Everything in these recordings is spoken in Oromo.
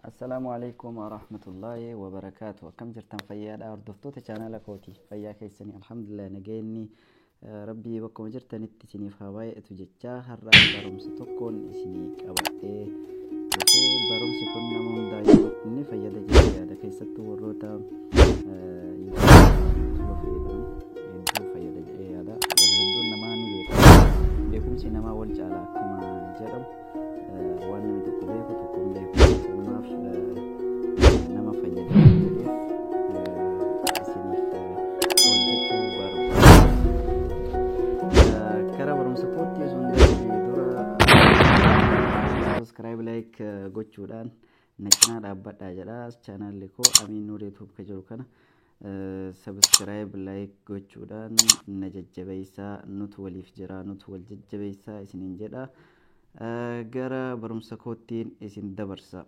Assalamualaikum warahmatullahi wabarakatuh. Akkam jirtan fayyaadha hordoftoota chaanala kooti. Fayyaa keessanii alhamdulillah nageenyi rabbii bakkuma jirtanitti isiniif haa baay'atu jechaa har'aa barumsa tokkoon isinii qabadhee dhufee barumsi kun nama hundaayyuu ni fayyada jedhee yaada keessattuu warroota YouTube fayyadaman hedduu fayyada jedhee yaada. Hedduun namaa ni beekama. Beekumsi namaa wal caala akkuma jedhamu waan namni tokko beeku tokko hin beeku. Kanaaf nama fayyada jedhee isiniif hojjechuu barbaada. Karaa barumsa kootti sun dura subscribe like gochuudhaan na cinaa dhaabbadhaa jedha. Chaanalli koo Amiin Nuur YouTube ka jiru kana subscribe like gochuudhaan na jajjabeessaa, nutu waliif jira, nutu wal jajjabeessaa isiniin jedha. Gara barumsa koottiin isin dabarsa.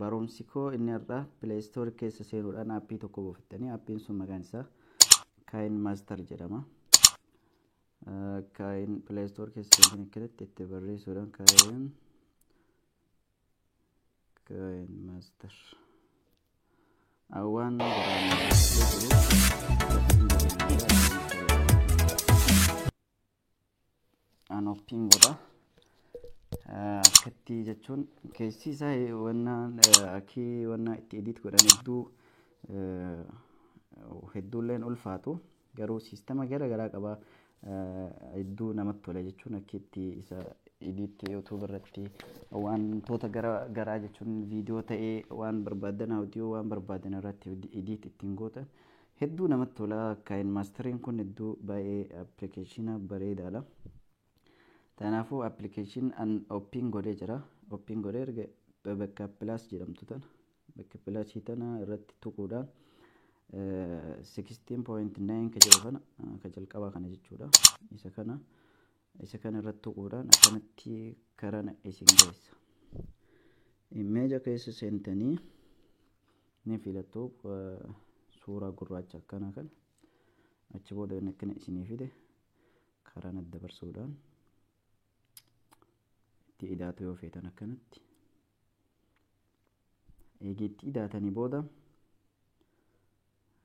Barumsi koo inni irraa Play Store keessa seenuudhaan aappii tokko buufattanii aappiin sun maqaan isaa Kain Master jedhama. Kain Play Store keessa seenuudhaan akkanatti itti barreessuudhaan Kain Master awwaan anooppiin godha. Akkatti jechuun keessi isaa wannaan akkii wannaa itti edit godhan hedduulleen ulfaatu garuu siistama gara garaa qaba. Hedduu namatti tola jechuun akkitti isa edit YouTube irratti wantoota gara garaa jechuun viidiyoo ta'ee waan barbaadan audio waan barbaadan irratti edit ittiin gootan hedduu namatti tola. Kain Masteriin kun hedduu baay'ee appilikeeshina bareedaadha. Kanaafuu application an open godhee jira. Open godhee erga bakka plus jedhamtu tana bakka plus tana irratti tuquudhaan 16.9 ka jiru kana ka jalqabaa kana jechuudha. Isa kana irratti tuquudhaan akkanatti karana isin geessa. Image keessa seentanii ni filattu suuraa gurraacha akkana kana achi booda akkana isinii fide karana dabarsuudhaan idaatu yoo feetan akkanatti eegitti idaatanii booda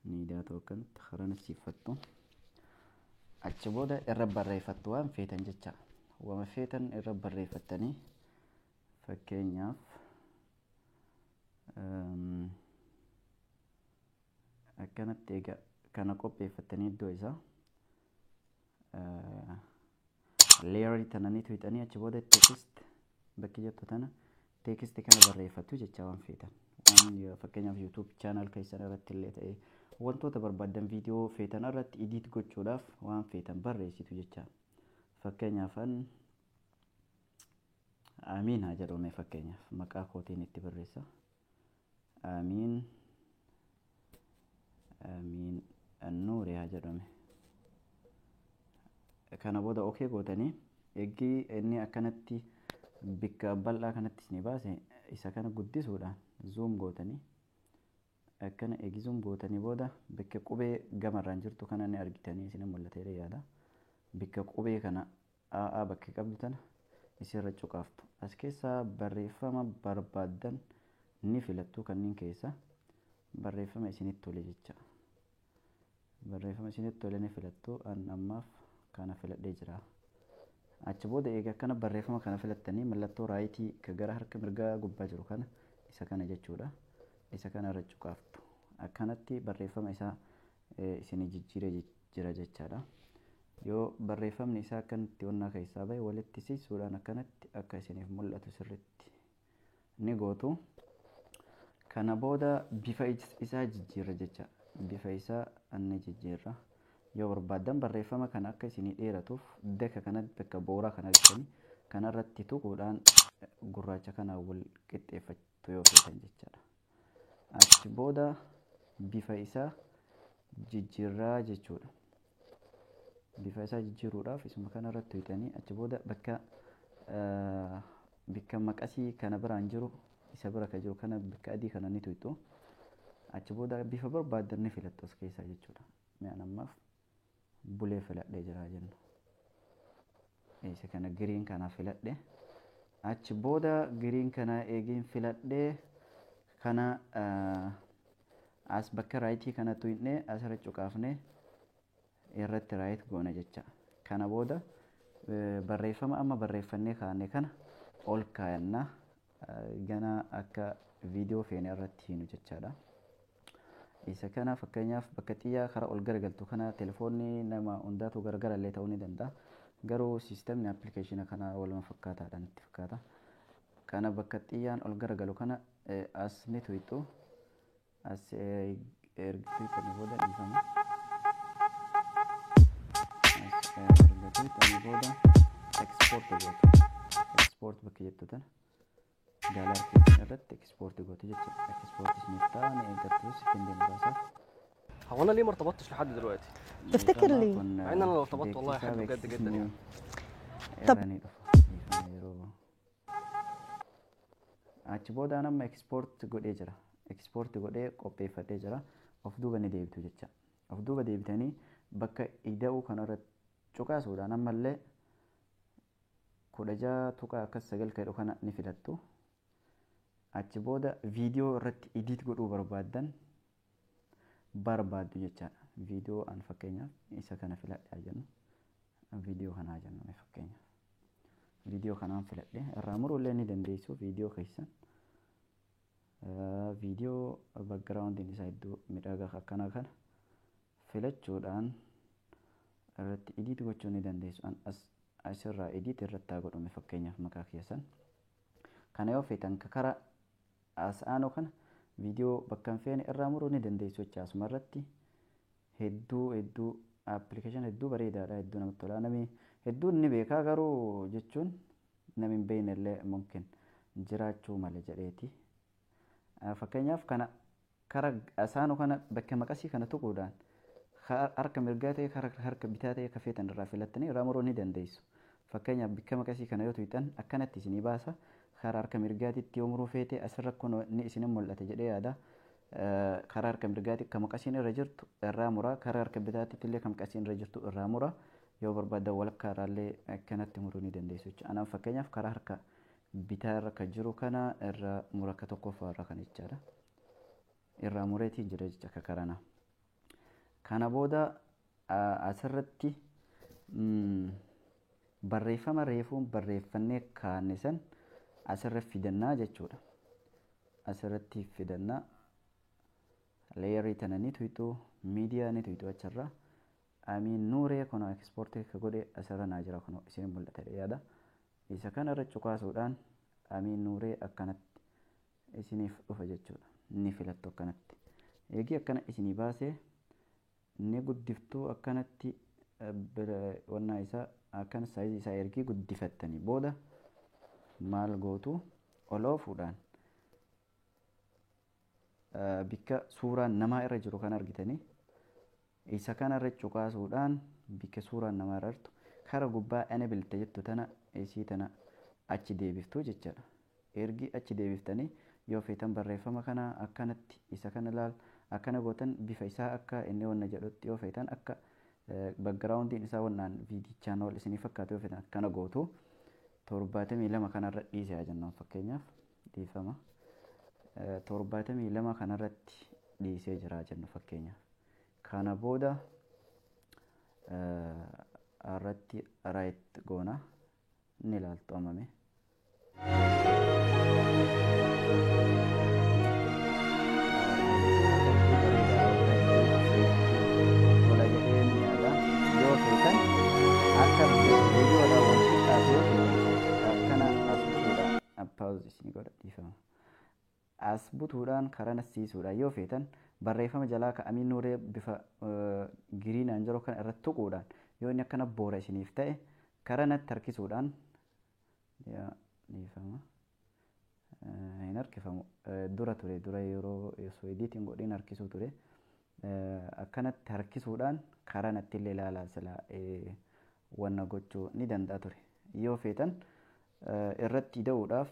ni idaatu akkanatti karana siifattu achi booda irra barreeffattu waan feetan jecha waan feetan irra barreeffattanii fakkeenyaaf akkanatti egaa kana qopheeffattanii iddoo isaa layer tananii tuitanii achi booda text bakki jettu tana text kana barreeffattu jecha waan feetan waan fakkeenyaaf YouTube channel keessan irratti illee ta'e wantoota barbaadan viidiyoo feetan irratti edit gochuudhaaf waan feetan barreessitu jecha fakkeenyaaf Amiin haa jedhume fakkeenyaaf maqaa kootiin itti barreessa Amiin Nuur haa jedhume. Kana booda okay gootanii eegii inni akkanatti bikka bal'aa kanatti isin baase isa kana guddisuudhaan zoom gootanii akkana eegi zoom gootanii booda bikka qubee gamarraan jirtu kana ni argitanii isin mul'atee yaada. Bikka qubee kana aa bakka qabdu tana isirra cuqaaftu. As keessaa barreeffama barbaadan ni filattu kanneen keessa barreeffama isinitti tole jecha. Barreeffama isinitti tole ni filattu ammaaf kana filadhee jira. Achi booda eega kana barreeffama kana filattanii mallattoo raayitii ka gara harka mirgaa gubbaa jiru kana isa kana jechuudha. Isa kana irra cuqaaftu. Akkanatti barreeffama isaa isin jijjiiree jira jechaadha. Yoo barreeffamni isaa akkanatti onnaa keessaa bahe walitti siisuudhaan akkanatti akka isiniif mul'atu sirriitti ni gootu. Kana booda bifa isaa jijjiirra jecha. Bifa isaa anni jijjiirra. Yoo barbaadan barreeffama kana akka isinii dheeratuuf daka kana bakka booraa kana argitanii kana irratti tuquudhaan gurraacha kana wal qixxeeffachuu yoo feetan jechaadha. Achi booda bifa isaa jijjiirraa jechuudha. Bifa isaa jijjiiruudhaaf isuma kana irratti tuqxanii achi booda bakka maqasii kana biraan jiru isa bira ka jiru kana bakka adii kana ni tuqxu. Achi booda bifa barbaadan ni filattu as keessaa jechuudha. Mi'aan ammaaf bulee filadhee jira jennu. Isa kana green kana filadhe. Achi booda green kana eegin filadhee Kana as bakka raayitii kana tuyne asirra cuqaafne irratti raayit goona jecha. Kana booda barreeffama amma barreeffannee kaa'anne kana ol kaa'annaa gana akka viidiyoo feene irratti hiinu jechaadha. Isa kana fakkeenyaaf bakka xiyyaa karaa ol garagaltu kana telefoonni nama hundaatu garagara illee ta'uu ni danda'a. Garuu siistemni appilikeeshina kana waluma fakkaataadhaan itti fakkaata. Kana bakka xiyyaan ol garagalu kana as ni tuyxu. As erga tuyxanii booda dhiifama. As erga tuyxanii booda ekspoorti gootu. Ekspoorti bakka jettu tana. Gaalar keessan irratti ekspoorti gootu jechuudha. Ekspoorti isiniif ta'a ni eeggattu sekendii muraasaaf. هو انا ليه ما ارتبطتش لحد دلوقتي؟ تفتكر ليه؟ مع ان انا لو ارتبطت والله احبه بجد جدا يعني. طب achi booda nama ekspoort godhee jira. Ekspoorti godhee qopheeffadhee jira. Of duuba ni deebitu jecha. Of duuba deebitanii bakka ida'uu kanarratti cuqaasuudhaan ammallee 16 tuqaa akkas 9 ka'edhu kana ni filattu. Achi booda viidiyoo irratti edit godhuu barbaaddu jechaadha. Viidiyoo an fakkeenyaaf isa kana filadhaa jennu. Viidiyoo kanaa jennu fakkeenyaaf. Viidiyoo kanaan filadhee irraa muruullee ni dandeessu viidiyoo keessan. Viidiyoo backgroundiin isaa iddoo midhagaa akkana kana filachuudhaan irratti edit gochuu ni dandeessu. An asirraa edit irratti haa godhume fakkeenyaaf maqaa keessan. Kana yoo feetan karaa as aanu kana viidiyoo bakka hin feene irraa muruu ni dandeessu jecha asuma irratti hedduu appilikeeshinii hedduu bareedaadha hedduu namatti tola. Namni hedduun ni beekaa garuu jechuun namni hin beekne illee mumkin jiraachuu mala jedheeti. Fakkeenyaaf kana karaa asaanu kana bakka maqasii kana tuquudhaan harka mirgaa ta'e harka bitaa ta'e akka feetan irraa filattanii irraa muruu ni dandeessu. Fakkeenyaaf bakka maqasii kana yoo tuyxan akkanatti isinii baasa. Karaa harka mirgaatitti yoo muruu feete asirra kun ni isinin mul'ata jedhee yaada. Karaa harka mirgaatti kan maqasiin irra jirtu irraa mura. Karaa harka bitaatti illee kan maqasiin irra jirtu irraa mura. Yoo barbaaddan walakkaa irraallee akkanatti muruu ni dandeessu jechuudha. Anaaf fakkeenyaaf karaa harka bitaa irra kan jiru kana irraa mura akka tokkoffaa irra kan jechaadha. Irraa mureetiin jira jecha akka karana. Kana booda asirratti barreeffama reefuun barreeffannee kaa'anne san asirra fidannaa jechuudha. Asirratti fidannaa leeyarii tana ni tuyxu miidiyaa ni tuyxu achirraa. Amiin nuuree kun ekspoortii akka godhe asirra naa jira kun isin mul'ata yaada. Isa kanarra cuqaasuudhaan amiin nuuree akkanatti isiniif dhufa jechuudha. Ni filattu akkanatti. Eegii akkana isinii baasee ni guddiftuu akkanatti wannaa isaa akkana saayizii isaa ergii guddifattanii booda maal gootu oloofuudhaan bikka suuraan namaa irra jiru kan argitanii isa kanarra cuqaasuudhaan bikka suuraan namaa irra jirtu karaa gubbaa enable jettu tana isii tana achi deebiftuu jechaadha. Ergi achi deebiftanii yoo feetan barreeffama kana akkanatti isa kana ilaal akkana gootan bifa isaa akka inni wanna jedhutti yoo feetan akka backgroundiin isaa wannaan viidichaan ol isinii fakkaatu yoo feetan akkana gootu 72 kanarra dhiisee jennaan fakkeenyaaf dhiifama 72 kanarratti dhiisee jira jennu fakkeenyaaf. Kana booda irratti right goona ni ilaaltu amame. As butuudhaan karaa nasiisuudhaan yoo feetan barreeffama jalaa ka'amiin nuuree bifa giriinaan jiru kana irratti tuquudhaan yoo inni akkana boora isiniif ta'e karaa natti harkisuudhaan dhiifama hin harkifamu dura ture dura yeroo ediitiin godhiin harkisuu ture akkanatti harkisuudhaan karaa natti illee ilaalaa silaa wanna gochuu ni danda'a ture yoo feetan irratti ida'uudhaaf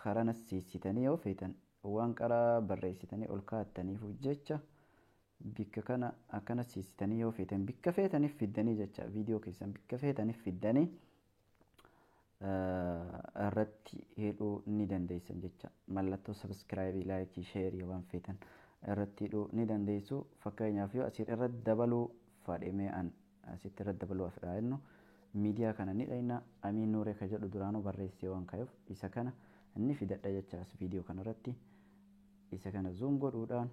karaa nasiisitanii yoo feetan waan qaraa barreessitanii ol kaa'attaniif jecha bikka kana akkana siisitanii yoo feetan bikka feetaniif fiddanii jecha viidiyoo keessan bikka feetaniif fiddanii irratti hidhuu ni dandeessan jecha. Mallattoo sabiskiraayibii, laayikii, sheerii waan feetan irratti hidhuu ni dandeessu. Fakkeenyaaf yoo asii irratti dabaluu fadhimee an asitti irratti dabaluu fedhaa jennu miidiyaa kana ni dhayna Amiin Nuuree ka jedhu duraanuu barreessee waan ka'eef isa kana inni fidadha jecha as viidiyoo kanarratti isa kana zoom godhuudhaan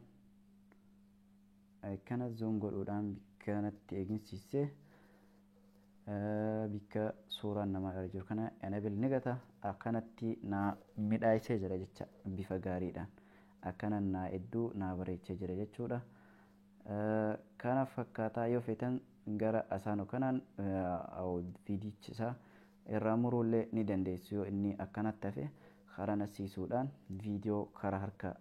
bikka kanatti eeginsiisee bikka suuraan namaa irra jiru kana enable ni gata akkanatti naa midhaayisee jira jecha bifa gaariidhaan akkana naa hedduu naa bareechee jira jechuudha. Kana fakkaataa yoo feetan gara asaanoo kanaan viidiyicha isaa irraa muruullee ni dandeessu yoo inni akkanatti hafe karaa nasiisuudhaan viidiyoo karaa harka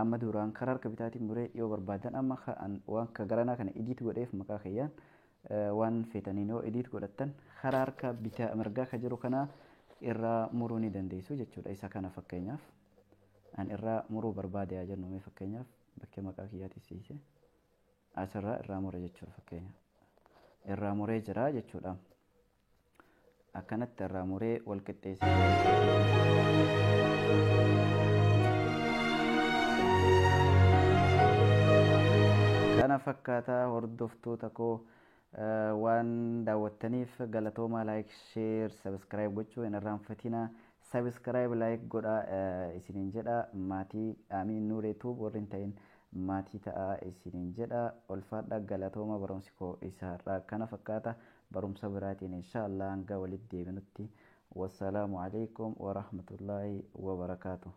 amma duraan karaa harka bitaatiin muree yoo barbaadan amma waan garanaa kana edit godheef maqaa keeyyaan waan feetaniin yoo edit godhattan karaa harka bitaa mirgaa ka jiru kana irraa muruu ni dandeessu jechuudha. Isa kana fakkeenyaaf an irraa muruu barbaade yaa jennu mee fakkeenyaaf bakkee maqaa kiyyaatti siise asirraa irraa mure jechuudha. Fakkeenyaaf irraa muree jira jechuudha. Akkanatti irraa muree wal qixxeessee kana fakkaataa hordoftoota koo waan daawwattaniif galatoomaa. Laayik, sheer, sabiskiraayib gochuu hin irraanfatina. Sabiskiraayib, laayik godhaa isiniin jedha. Maatii Amiin Nuureetu warri hin ta'in maatii ta'aa isiniin jedha. Ulfaadha galatooma. Barumsi koo isaarraa kana fakkaata. Barumsa biraatiin inshaallah hanga walitti deebinutti. Wassalaamu alaikum wa rahmatullaahi wa barakaatuh.